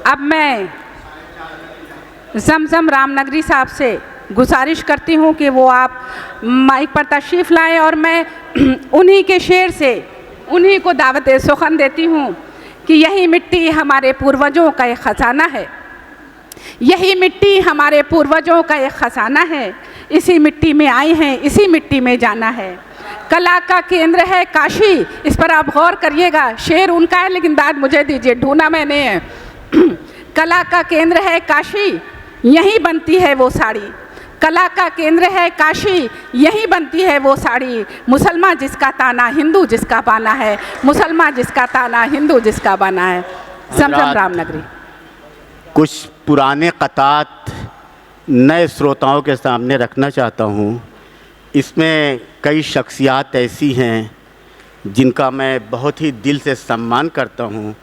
अब मैं जमजम रामनगरी साहब से गुजारिश करती हूँ कि वो आप माइक पर तशरीफ़ लाएं और मैं उन्हीं के शेर से उन्हीं को दावत सुखन देती हूँ कि यही मिट्टी हमारे पूर्वजों का एक ख़जाना है, यही मिट्टी हमारे पूर्वजों का एक ख़जाना है, इसी मिट्टी में आए हैं, इसी मिट्टी में जाना है। कला का केंद्र है काशी, इस पर आप गौर करिएगा, शेर उनका है लेकिन दाद मुझे दीजिए, ढूंढा मैंने है। कला का केंद्र है काशी, यहीं बनती है वो साड़ी, कला का केंद्र है काशी, यहीं बनती है वो साड़ी। मुसलमान जिसका ताना हिंदू जिसका बाना है, मुसलमान जिसका ताना हिंदू जिसका बाना है। जमजम रामनगरी। कुछ पुराने क़तात नए श्रोताओं के सामने रखना चाहता हूँ। इसमें कई शख्सियात ऐसी हैं जिनका मैं बहुत ही दिल से सम्मान करता हूँ।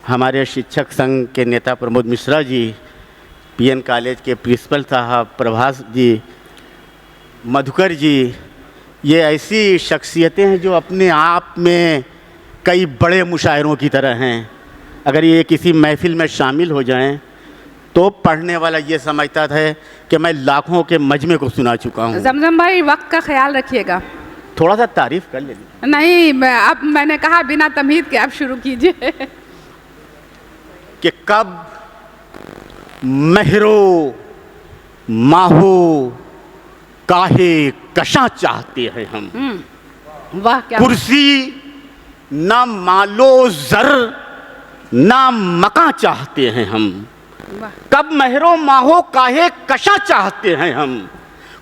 हमारे शिक्षक संघ के नेता प्रमोद मिश्रा जी, पीएन कॉलेज के प्रिंसिपल साहब प्रभास जी, मधुकर जी, ये ऐसी शख्सियतें हैं जो अपने आप में कई बड़े मुशायरों की तरह हैं। अगर ये किसी महफ़िल में शामिल हो जाएं तो पढ़ने वाला ये समझता है कि मैं लाखों के मजमे को सुना चुका हूँ। जमजम भाई वक्त का ख्याल रखिएगा, थोड़ा सा तारीफ़ कर लेंगे। नहीं अब मैंने कहा बिना तमहीद के आप शुरू कीजिए। कि कब महरो माहो काहे कशा चाहते हैं हम, वाह क्या कुर्सी ना मालो जर ना मका चाहते हैं हम। वाह। कब महरो माहो काहे कशा चाहते हैं हम,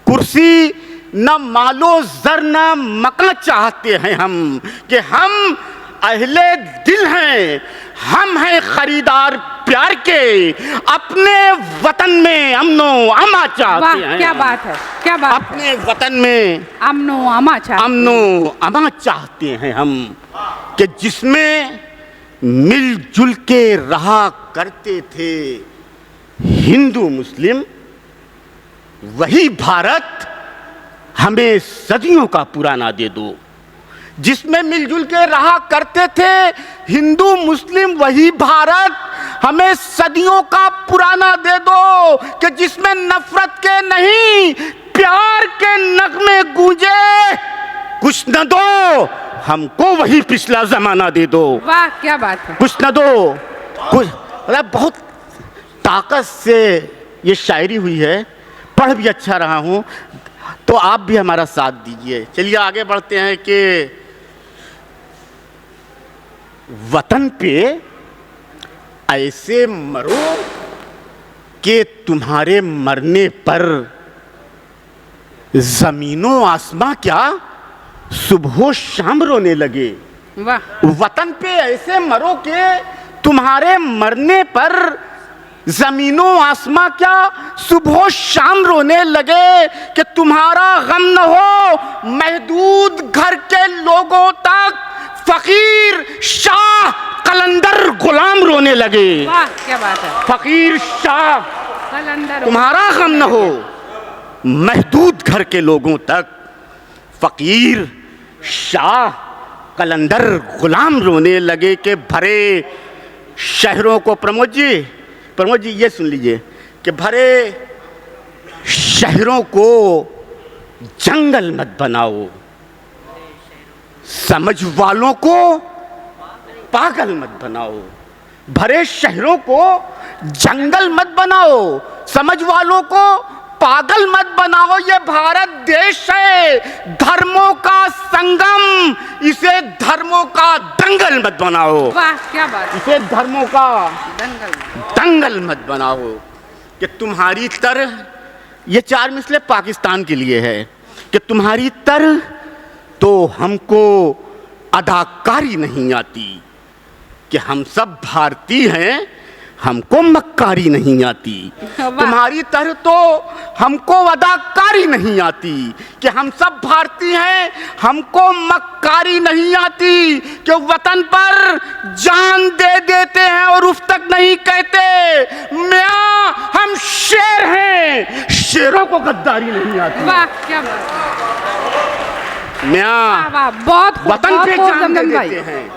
कुर्सी न मालो जर न मका चाहते हैं हम। कि हम अहले दिल हैं, हम हैं खरीदार प्यार के, अपने वतन में अमनो अमा चाहते हैं। क्या बात है, क्या बात है। अपने वतन में अमनो अमा चाहते, अमनो अमा चाहते हैं हम, कि जिसमें मिलजुल के रहा करते थे हिंदू मुस्लिम, वही भारत हमें सदियों का पुराना दे दो। जिसमें मिलजुल के रहा करते थे हिंदू मुस्लिम, वही भारत हमें सदियों का पुराना दे दो। कि जिसमें नफरत के नहीं प्यार के नगमे गूंजे, कुछ न दो हमको वही पिछला जमाना दे दो। वाह क्या बात है। कुछ न दो कुछ, बहुत ताकत से ये शायरी हुई है, पढ़ भी अच्छा रहा हूँ, तो आप भी हमारा साथ दीजिए। चलिए आगे बढ़ते हैं कि वतन पे ऐसे मरो कि तुम्हारे मरने पर जमीनों आसमां क्या सुबह शाम रोने लगे। वाह। वतन पे ऐसे मरो कि तुम्हारे मरने पर जमीनों आसमां क्या सुबह शाम रोने लगे। कि तुम्हारा गम न हो महदूद घर के लोगों तक, फकीर शाह कलंदर गुलाम रोने लगे। वाह क्या बात है। फकीर शाह कलंदर, तुम्हारा गम न हो महदूद घर के लोगों तक, फकीर शाह कलंदर गुलाम रोने लगे। के भरे शहरों को प्रमोद जी ये सुन लीजिए कि भरे शहरों को जंगल मत बनाओ, समझ वालों को पागल मत बनाओ। भरे शहरों को जंगल मत बनाओ, समझ वालों को पागल मत बनाओ। ये भारत देश है धर्मों का संगम, इसे धर्मों का दंगल मत बनाओ। वाह क्या बात है। इसे धर्मों का दंगल मत बनाओ। कि तुम्हारी तरह, ये 4 मिसले पाकिस्तान के लिए है, कि तुम्हारी तरह तो हमको अदाकारी नहीं आती। कि हम सब भारतीय हैं, हमको मक्कारी नहीं आती। तुम्हारी तरह तो हमको अदाकारी नहीं आती। कि हम सब भारतीय हैं, हमको मक्कारी नहीं आती। कि वतन पर जान दे देते हैं और उफ तक नहीं कहते मियां हम शेर हैं, शेरों को गद्दारी नहीं आती। वाह क्या बात है। मियां वाह, बहुत वतन पे जान दे देते हैं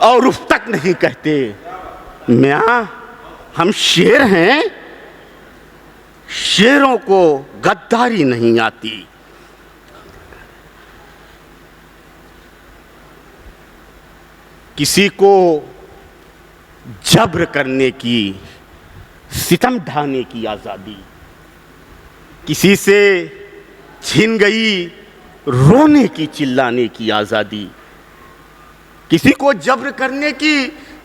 और उफ तक नहीं कहते। मियां हम शेर हैं, शेरों को गद्दारी नहीं आती। किसी को जब्र करने की, सितम ढाने की आज़ादी, किसी से छीन गई रोने की, चिल्लाने की आज़ादी, किसी को जब्र करने की,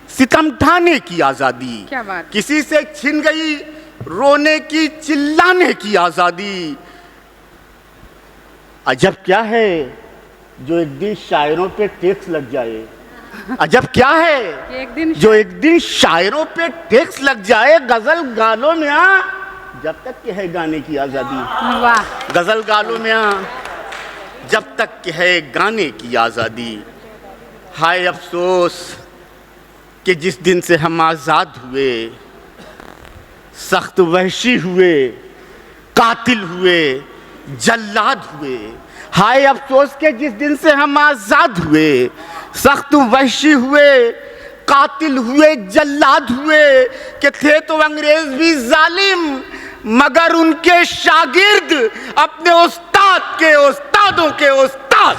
सितम ढाने की आज़ादी, क्या बात। किसी से छीन गई रोने की, चिल्लाने की आज़ादी। अजब क्या है जो एक दिन शायरों पे टैक्स लग जाए, अजब क्या है एक दिन जो एक दिन शायरों पे टैक्स लग जाए। गजल गालो में आ, जब तक के है गाने की आज़ादी। वाह। गजल गालो में आ, जब तक के है गाने की आज़ादी। हाय अफसोस कि जिस दिन से हम आज़ाद हुए, सख्त वहशी हुए, कातिल हुए, जल्लाद हुए। हाय अफसोस के जिस दिन से हम आज़ाद हुए, सख्त वहशी हुए, कातिल हुए, जल्लाद हुए, कि थे तो अंग्रेज भी जालिम, मगर उनके शागिर्द अपने उस्ताद के उस्तादों के उस्ताद।